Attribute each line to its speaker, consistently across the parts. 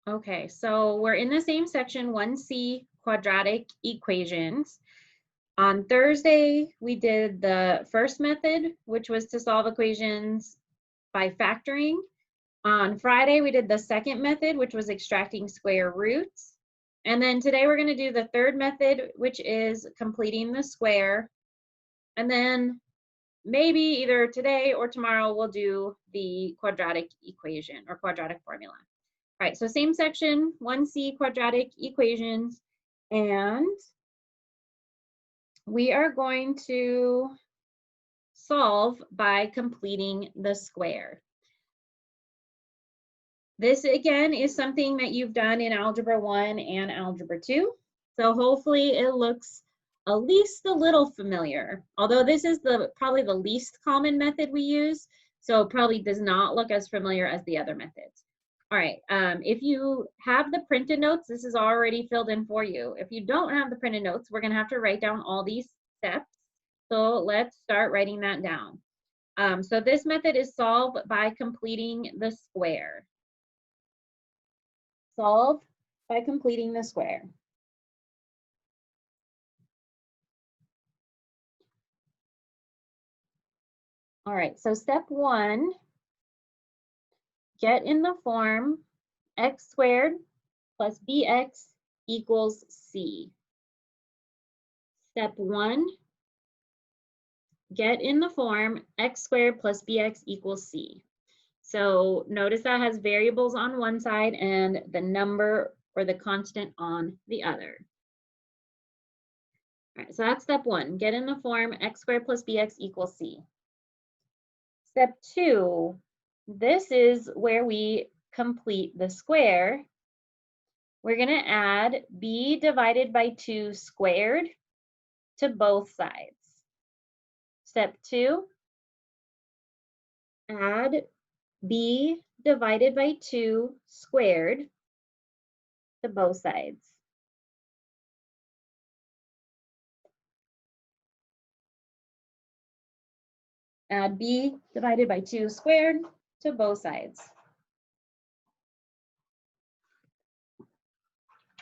Speaker 1: Okay, so we're in the same section, 1C, quadratic equations. On Thursday, we did the first method, which was to solve equations by factoring. On Friday, we did the second method, which was extracting square roots. And then today we're going to do the third method, which is completing the square. And then maybe either today or tomorrow we'll do the quadratic equation or quadratic formula. All right, so same section, 1C, quadratic equations, and we are going to solve by completing the square. This again is something that you've done in Algebra 1 and Algebra 2. So hopefully it looks at least a little familiar, although this is probably the least common method we use, so it probably does not look as familiar as the other methods. All right, if you have the printed notes, this is already filled in for you. If you don't have the printed notes, we're gonna have to write down all these steps. So let's start writing that down. So this method is solve by completing the square. Solve by completing the square. All right, so step 1, get in the form x squared plus bx equals c. Step 1, get in the form x squared plus bx equals c. So notice that has variables on one side and the number or the constant on the other. All right, so that's step 1, get in the form x squared plus bx equals c. Step 2, this is where we complete the square. We're going to add b divided by 2 squared to both sides. Step 2, add b divided by 2 squared to both sides. Add b divided by 2 squared to both sides.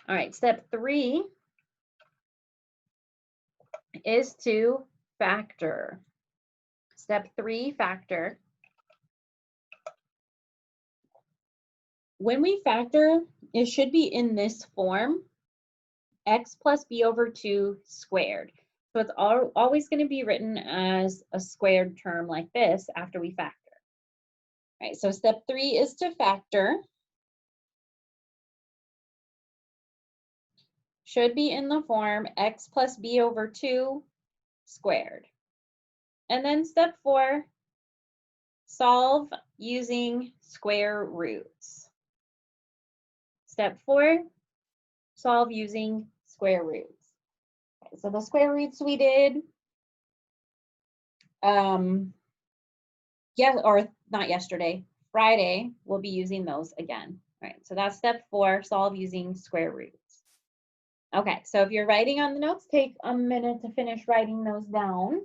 Speaker 1: All right, step 3 is to factor. Step 3, factor. When we factor, it should be in this form, x plus b over 2 squared. So it's always going to be written as a squared term like this after we factor. All right, so step 3 is to factor. Should be in the form x plus b over 2 squared. And then step 4, solve using square roots. Step 4, solve using square roots. Okay, so the square roots we did, not yesterday, Friday, we'll be using those again. All right, so that's step 4, solve using square roots. Okay, so if you're writing on the notes, take a minute to finish writing those down.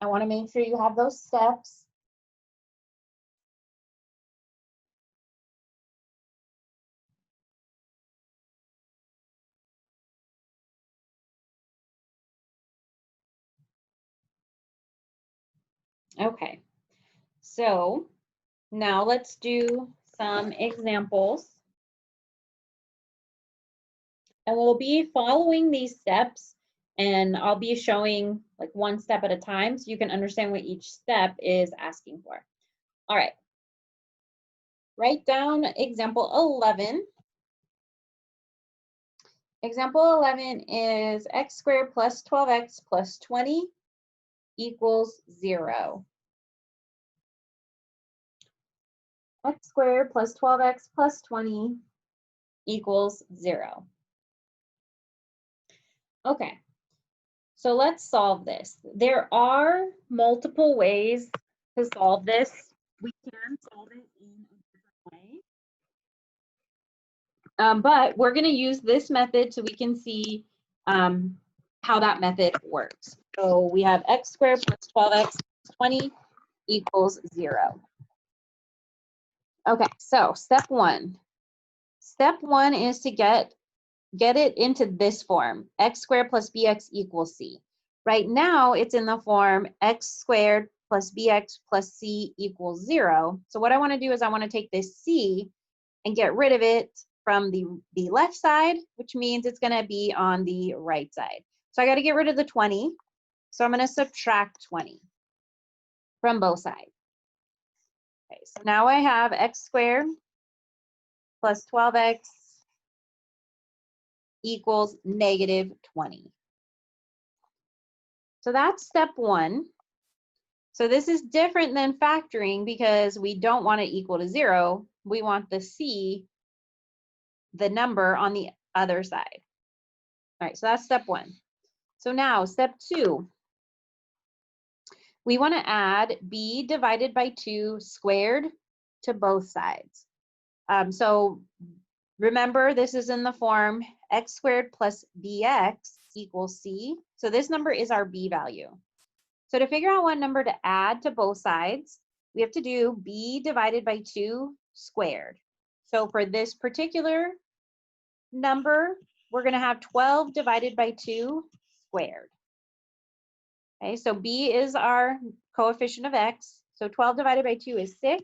Speaker 1: I want to make sure you have those steps. Okay, so now let's do some examples. And we'll be following these steps, and I'll be showing like one step at a time so you can understand what each step is asking for. All right. Write down example 11. Example 11 is x squared plus 12x plus 20 equals 0. X squared plus 12x plus 20 equals 0. Okay, so let's solve this. There are multiple ways to solve this. We can solve it in a different way. But we're going to use this method so we can see how that method works. So we have x squared plus 12x plus 20 equals 0. Okay, so step 1, step one is to get it into this form, x squared plus bx equals c. Right now, it's in the form x squared plus bx plus c equals 0. So what I want to do is I want to take this c and get rid of it from the left side, which means it's going to be on the right side. So I got to get rid of the 20. So I'm going to subtract 20 from both sides. Okay, so now I have x squared plus 12x equals negative 20. So that's step one. So this is different than factoring because we don't want it equal to 0. We want the c, the number, on the other side. All right, so that's step one. So now step two, we want to add b divided by 2 squared to both sides. So remember, this is in the form x squared plus bx equals c. So this number is our b value. So to figure out what number to add to both sides, we have to do b divided by 2 squared. So for this particular number, we're going to have 12 divided by 2 squared. Okay, so b is our coefficient of x. So 12 divided by 2 is 6,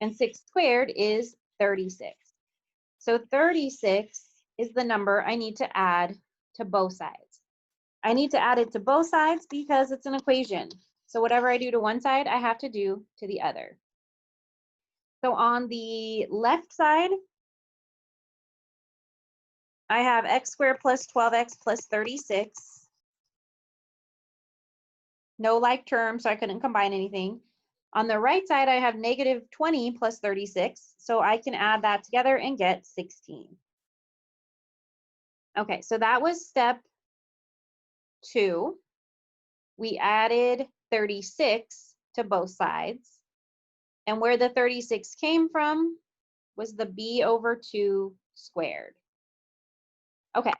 Speaker 1: and 6 squared is 36. So 36 is the number I need to add to both sides. I need to add it to both sides because it's an equation. So whatever I do to one side, I have to do to the other. So on the left side, I have x squared plus 12x plus 36. No like term, so I couldn't combine anything. On the right side, I have negative 20 plus 36, so I can add that together and get 16. Okay, so that was step 2. We added 36 to both sides. And where the 36 came from was the b over 2 squared. Okay,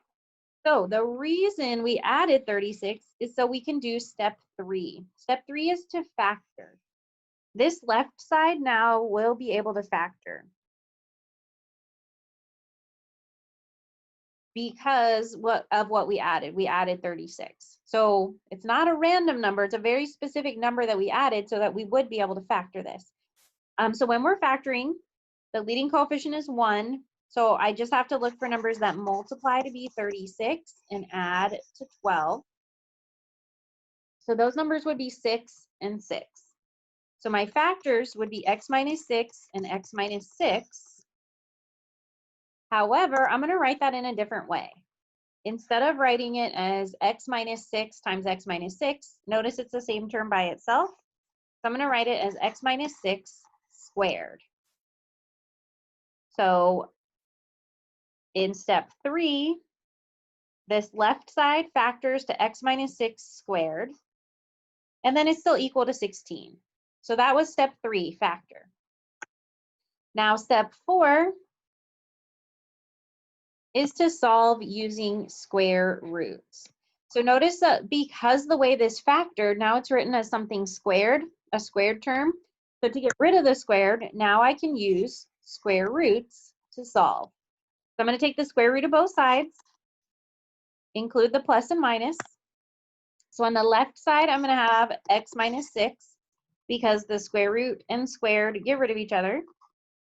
Speaker 1: so the reason we added 36 is so we can do step 3. Step 3 is to factor. This left side now will be able to factor because of what we added. We added 36. So it's not a random number. It's a very specific number that we added so that we would be able to factor this. So when we're factoring, the leading coefficient is 1. So I just have to look for numbers that multiply to be 36 and add to 12. So those numbers would be 6 and 6. So my factors would be x minus 6 and x minus 6. However, I'm going to write that in a different way. Instead of writing it as x minus 6 times x minus 6, notice it's the same term by itself. So I'm going to write it as x minus 6 squared. So in step 3, this left side factors to x minus 6 squared, and then it's still equal to 16. So that was step 3, factor. Now step 4 is to solve using square roots. So notice that because the way this factored, now it's written as something squared, a squared term. So to get rid of the squared, now I can use square roots to solve. So I'm going to take the square root of both sides, include the plus and minus. So on the left side, I'm going to have x minus 6 because the square root and squared get rid of each other.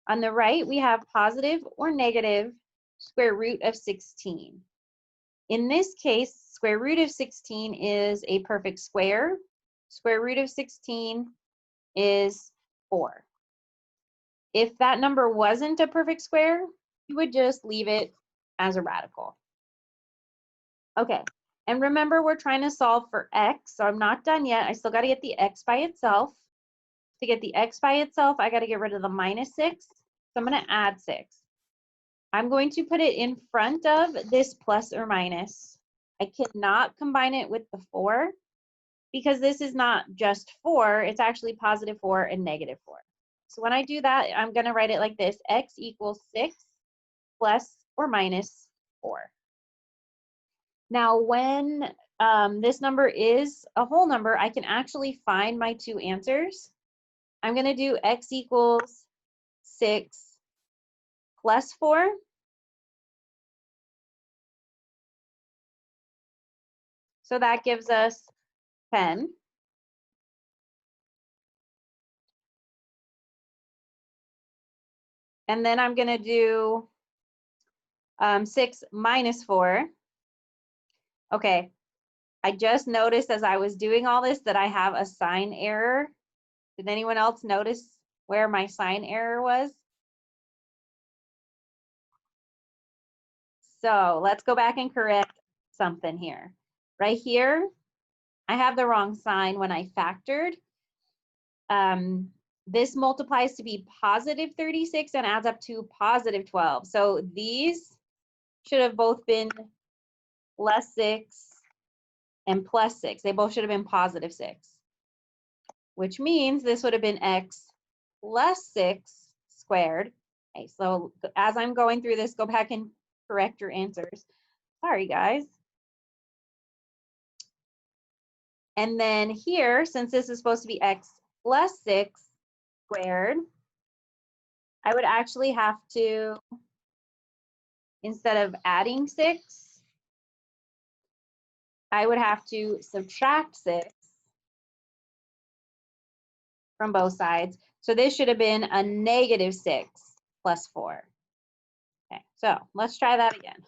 Speaker 1: On the right, we have positive or negative square root of 16. In this case, square root of 16 is a perfect square. Square root of 16 is 4. If that number wasn't a perfect square, you would just leave it as a radical. Okay, and remember we're trying to solve for x, so I'm not done yet. I still got to get the x by itself. To get the x by itself, I got to get rid of the minus 6, so I'm going to add 6. I'm going to put it in front of this plus or minus. I cannot combine it with the 4 because this is not just 4, it's actually positive 4 and negative 4. So when I do that, I'm going to write it like this: x equals 6 plus or minus 4. Now when this number is a whole number, I can actually find my two answers. I'm going to do x equals 6 plus 4. So that gives us 10. And then I'm going to do 6 minus 4. Okay, I just noticed as I was doing all this that I have a sign error. Did anyone else notice where my sign error was? So let's go back and correct something here. Right here, I have the wrong sign when I factored. This multiplies to be positive 36 and adds up to positive 12. So these should have both been less 6 and plus 6. They both should have been positive 6, which means this would have been x plus 6 squared. Okay, so as I'm going through this, go back and correct your answers. Sorry, guys. And then here, since this is supposed to be x plus 6 squared, I would actually have to, instead of adding 6, I would have to subtract 6 from both sides. So this should have been a negative 6 plus 4. Okay, so let's try that again.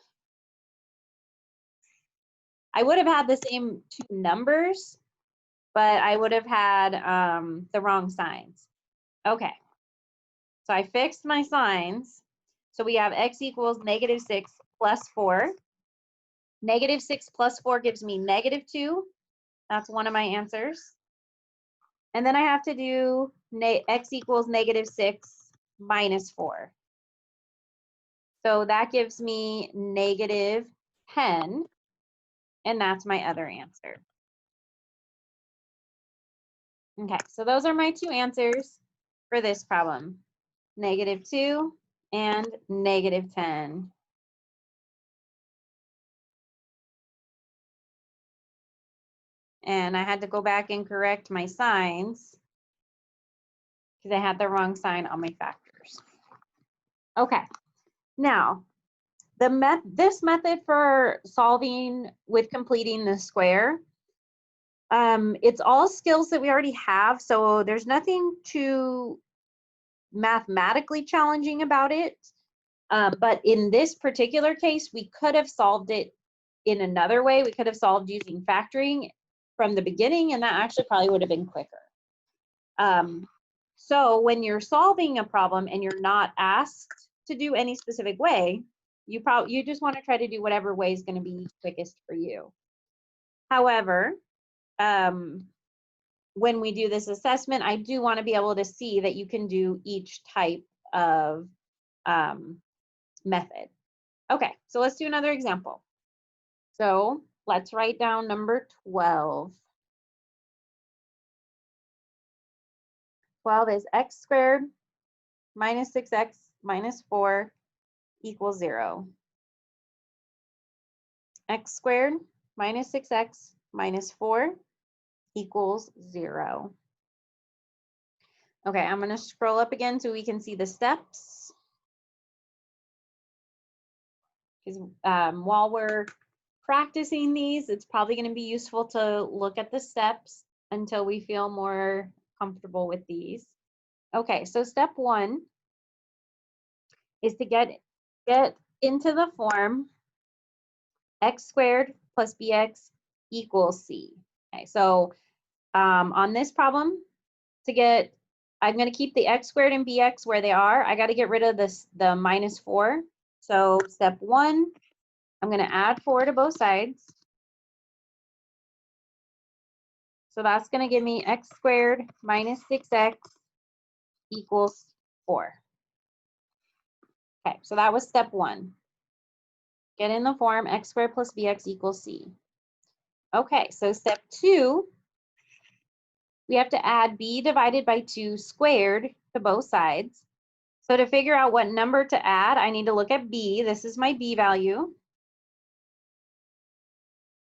Speaker 1: I would have had the same two numbers, but I would have had the wrong signs. Okay, so I fixed my signs. So we have x equals negative 6 plus 4. Negative 6 plus 4 gives me negative 2. That's one of my answers. And then I have to do x equals negative 6 minus 4. So that gives me negative 10. And that's my other answer. Okay, so those are my two answers for this problem. Negative 2 and negative 10. And I had to go back and correct my signs because I had the wrong sign on my factors. Okay, now this method for solving with completing the square, it's all skills that we already have, so there's nothing too mathematically challenging about it. But in this particular case, we could have solved it in another way. We could have solved using factoring from the beginning, and that actually probably would have been quicker. So when you're solving a problem and you're not asked to do any specific way, you just want to try to do whatever way is going to be quickest for you. However, when we do this assessment, I do want to be able to see that you can do each type of method. Okay, so let's do another example. So let's write down number 12. 12 is x squared minus 6x minus 4 equals 0. X squared minus 6x minus 4 equals 0. Okay, I'm going to scroll up again so we can see the steps. Because while we're practicing these, it's probably going to be useful to look at the steps until we feel more comfortable with these. Okay, so step 1 is to get into the form x squared plus bx equals c. Okay, so on this problem, I'm going to keep the x squared and bx where they are. I got to get rid of the minus 4. So step 1, I'm going to add 4 to both sides. So that's going to give me x squared minus 6x equals 4. Okay, so that was step 1. Get in the form x squared plus bx equals c. Okay, so step 2, we have to add b divided by 2 squared to both sides. So to figure out what number to add, I need to look at b. This is my b value.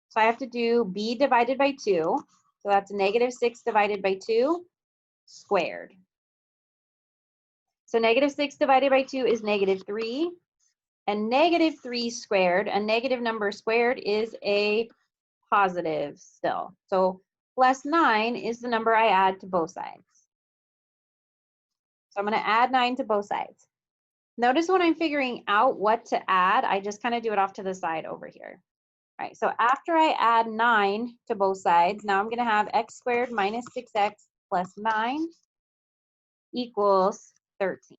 Speaker 1: So I have to do b divided by 2. So that's negative 6 divided by 2 squared. So negative 6 divided by 2 is negative 3. And negative 3 squared, a negative number squared, is a positive still. So plus 9 is the number I add to both sides. So I'm going to add 9 to both sides. Notice when I'm figuring out what to add, I just kind of do it off to the side over here. All right, so after I add 9 to both sides, now I'm going to have x squared minus 6x plus 9 equals 13.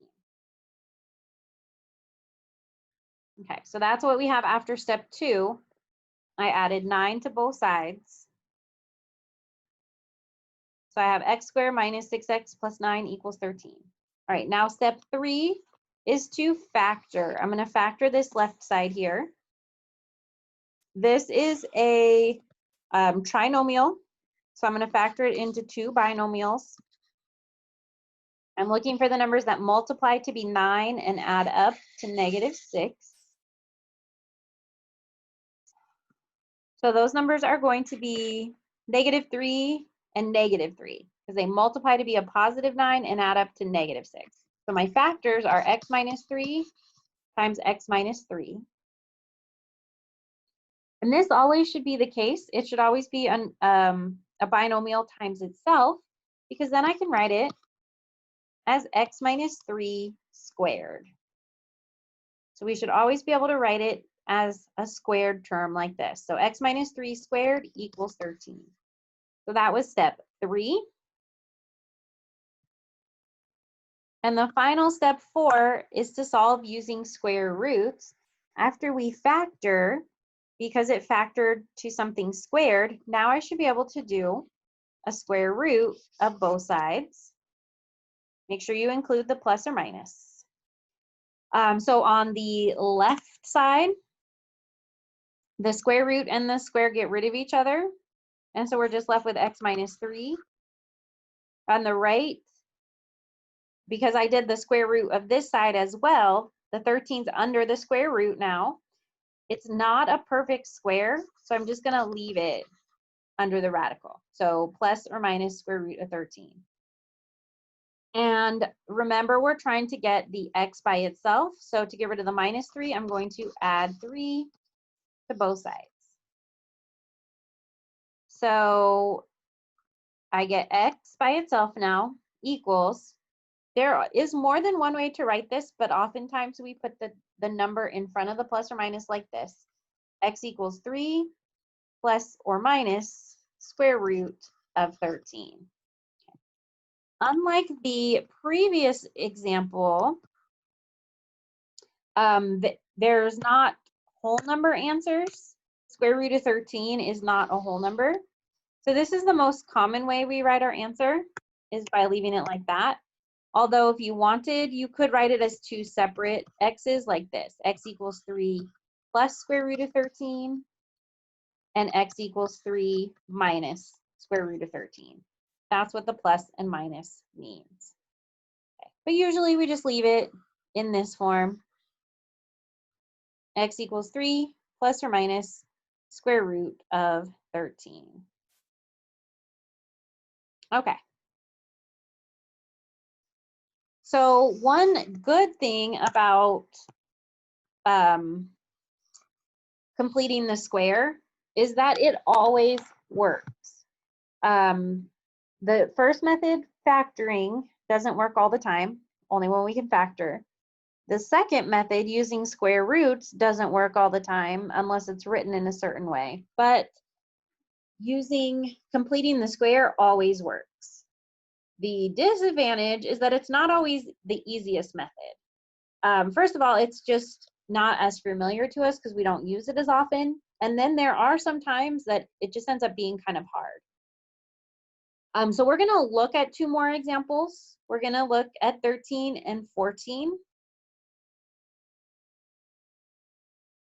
Speaker 1: Okay, so that's what we have after step 2. I added 9 to both sides. So I have x squared minus 6x plus 9 equals 13. All right, now step 3 is to factor. I'm going to factor this left side here. This is a trinomial, so I'm going to factor it into 2 binomials. I'm looking for the numbers that multiply to be 9 and add up to -6. So those numbers are going to be -3 and -3 because they multiply to be a +9 and add up to -6. So my factors are x minus 3 times x minus 3. And this always should be the case. It should always be a binomial times itself, because then I can write it as x minus 3 squared. So we should always be able to write it as a squared term like this. So x minus 3 squared equals 13. So that was step 3. And the final step 4 is to solve using square roots. After we factor, because it factored to something squared, now I should be able to do a square root of both sides. Make sure you include the plus or minus. So on the left side, the square root and the square get rid of each other. And so we're just left with x minus 3. On the right, because I did the square root of this side as well, the 13's under the square root now. It's not a perfect square, so I'm just going to leave it under the radical. So plus or minus square root of 13. And remember, we're trying to get the x by itself. So to get rid of the -3, I'm going to add 3 to both sides. So I get x by itself now equals, there is more than one way to write this, but oftentimes we put the number in front of the plus or minus like this. X equals 3 plus or minus square root of 13. Okay. Unlike the previous example, there's not whole number answers. Square root of 13 is not a whole number. So this is the most common way we write our answer, is by leaving it like that. Although if you wanted, you could write it as 2 separate x's like this. X equals 3 plus square root of 13, and x equals 3 minus square root of 13. That's what the plus and minus means. Okay. But usually we just leave it in this form. X equals 3 plus or minus square root of 13. Okay. So one good thing about completing the square is that it always works. The first method, factoring, doesn't work all the time, only when we can factor. The second method, using square roots, doesn't work all the time unless it's written in a certain way. But completing the square always works. The disadvantage is that it's not always the easiest method. First of all, it's just not as familiar to us because we don't use it as often. And then there are some times that it just ends up being kind of hard. So we're going to look at 2 more examples. We're going to look at 13 and 14.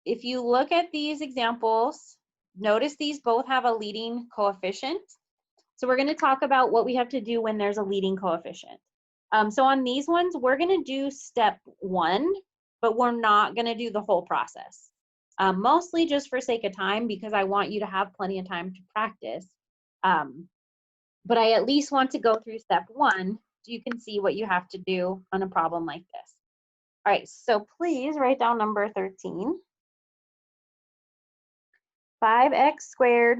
Speaker 1: If you look at these examples, notice these both have a leading coefficient. So we're going to talk about what we have to do when there's a leading coefficient. So on these ones, we're going to do step 1, but we're not going to do the whole process. Mostly just for sake of time, because I want you to have plenty of time to practice. But I at least want to go through step 1 so you can see what you have to do on a problem like this. All right, so please write down number 13. 5x squared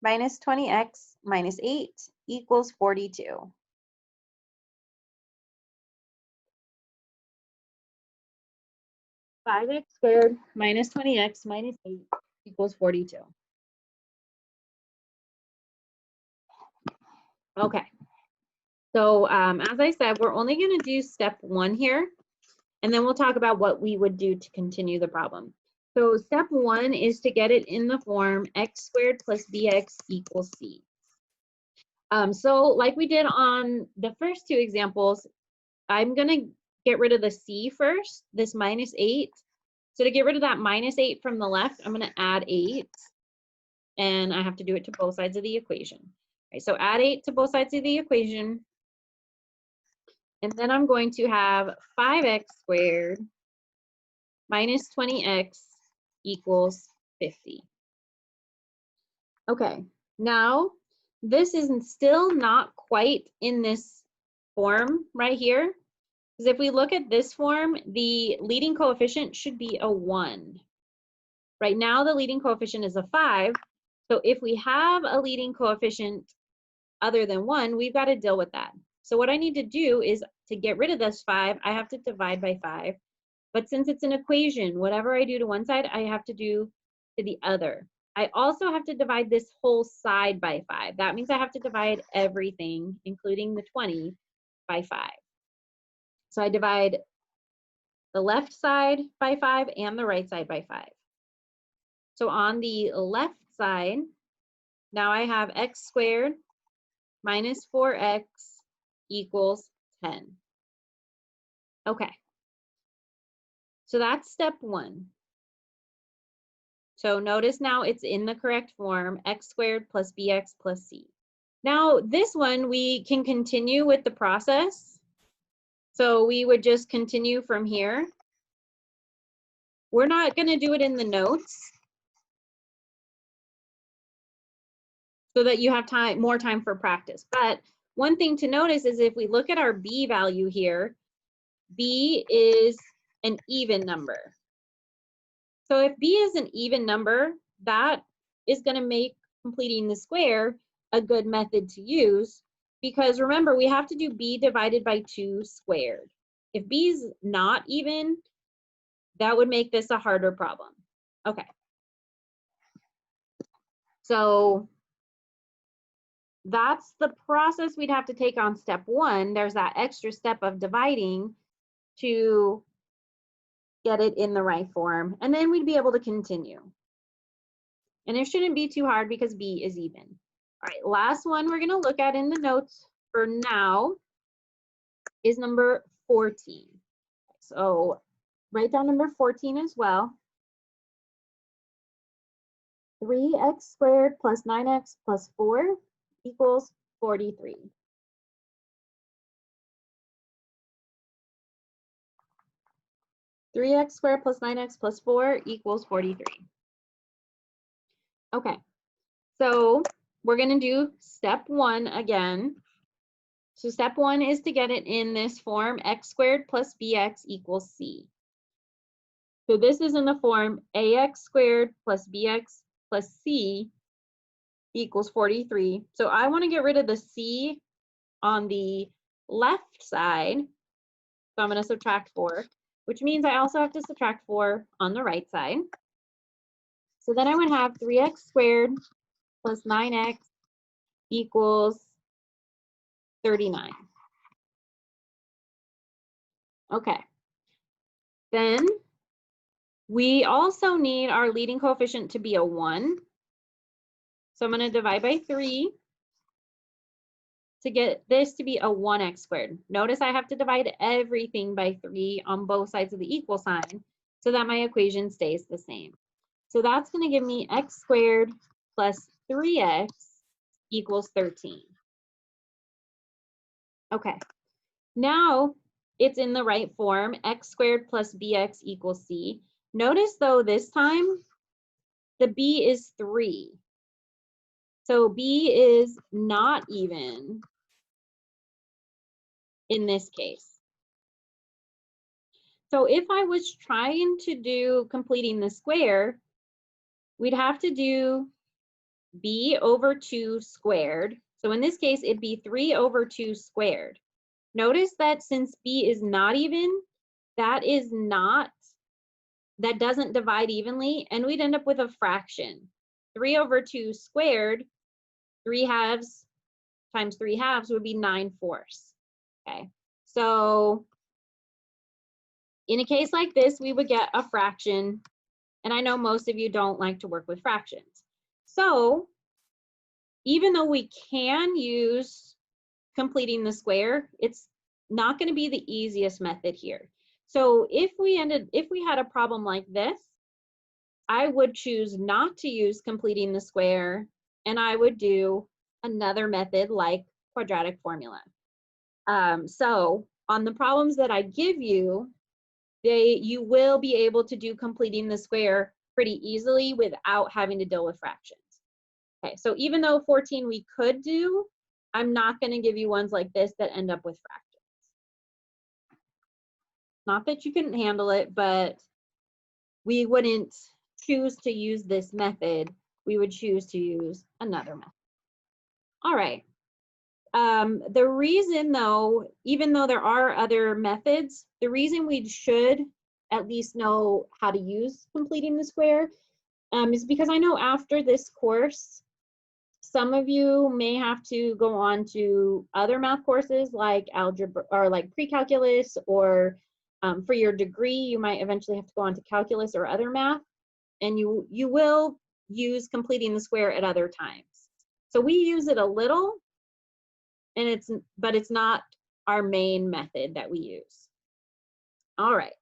Speaker 1: minus 20x minus 8 equals 42. Five x squared minus 20x minus 8 equals 42. Okay. So as I said, we're only going to do step 1 here, and then we'll talk about what we would do to continue the problem. So step 1 is to get it in the form x squared plus bx equals c. So like we did on the first 2 examples, I'm going to get rid of the c first, this minus 8. So to get rid of that minus 8 from the left, I'm going to add 8. And I have to do it to both sides of the equation. Right, so add 8 to both sides of the equation. And then I'm going to have 5x squared minus 20x equals 50. Okay, now this is still not quite in this form right here. Because if we look at this form, the leading coefficient should be a 1. Right now, the leading coefficient is a 5. So if we have a leading coefficient other than 1, we've got to deal with that. So what I need to do is to get rid of this 5, I have to divide by 5. But since it's an equation, whatever I do to one side, I have to do to the other. I also have to divide this whole side by 5. That means I have to divide everything, including the 20, by 5. So I divide the left side by 5 and the right side by 5. So on the left side, now I have x squared minus 4x equals 10. Okay. So that's step 1. So notice now it's in the correct form, x squared plus bx plus c. Now this one, we can continue with the process. So we would just continue from here. We're not going to do it in the notes so that you have more time for practice. But one thing to notice is if we look at our b value here, b is an even number. So if b is an even number, that is going to make completing the square a good method to use, because remember, we have to do b divided by 2 squared. If b is not even, that would make this a harder problem. Okay. So that's the process we'd have to take on step 1. There's that extra step of dividing to get it in the right form, and then we'd be able to continue. And it shouldn't be too hard because b is even. All right, last one we're going to look at in the notes for now is number 14. So write down number 14 as well. 3x squared plus 9x plus 4 equals 43. Three x squared plus 9x plus 4 equals 43. Okay, so we're going to do step 1 again. So step 1 is to get it in this form, x squared plus bx equals c. So this is in the form ax squared plus bx plus c equals 43. So I want to get rid of the c on the left side. So I'm going to subtract 4, which means I also have to subtract 4 on the right side. So then I would have 3x squared plus 9x equals 39. Okay. Then we also need our leading coefficient to be a 1. So I'm going to divide by 3 to get this to be a 1x squared. Notice I have to divide everything by 3 on both sides of the equal sign so that my equation stays the same. So that's going to give me x squared plus 3x equals 13. Okay, now it's in the right form, x squared plus bx equals c. Notice though this time the b is 3. So b is not even in this case. So if I was trying to do completing the square, we'd have to do b over 2 squared. So in this case, it'd be 3 over 2 squared. Notice that since b is not even, that doesn't divide evenly, and we'd end up with a fraction. 3 over 2 squared, 3 halves times 3 halves would be 9/4. Okay, so in a case like this, we would get a fraction, and I know most of you don't like to work with fractions. So even though we can use completing the square, it's not going to be the easiest method here. So if we had a problem like this, I would choose not to use completing the square, and I would do another method like quadratic formula. So on the problems that I give you, you will be able to do completing the square pretty easily without having to deal with fractions. Okay, so even though 14 we could do, I'm not going to give you ones like this that end up with fractions. Not that you couldn't handle it, but we wouldn't choose to use this method. We would choose to use another method. All right. The reason though, even though there are other methods, the reason we should at least know how to use completing the square is because I know after this course, some of you may have to go on to other math courses like algebra or like pre-calculus, or for your degree, you might eventually have to go on to calculus or other math, and you will use completing the square at other times. So we use it a little, but it's not our main method that we use. All right,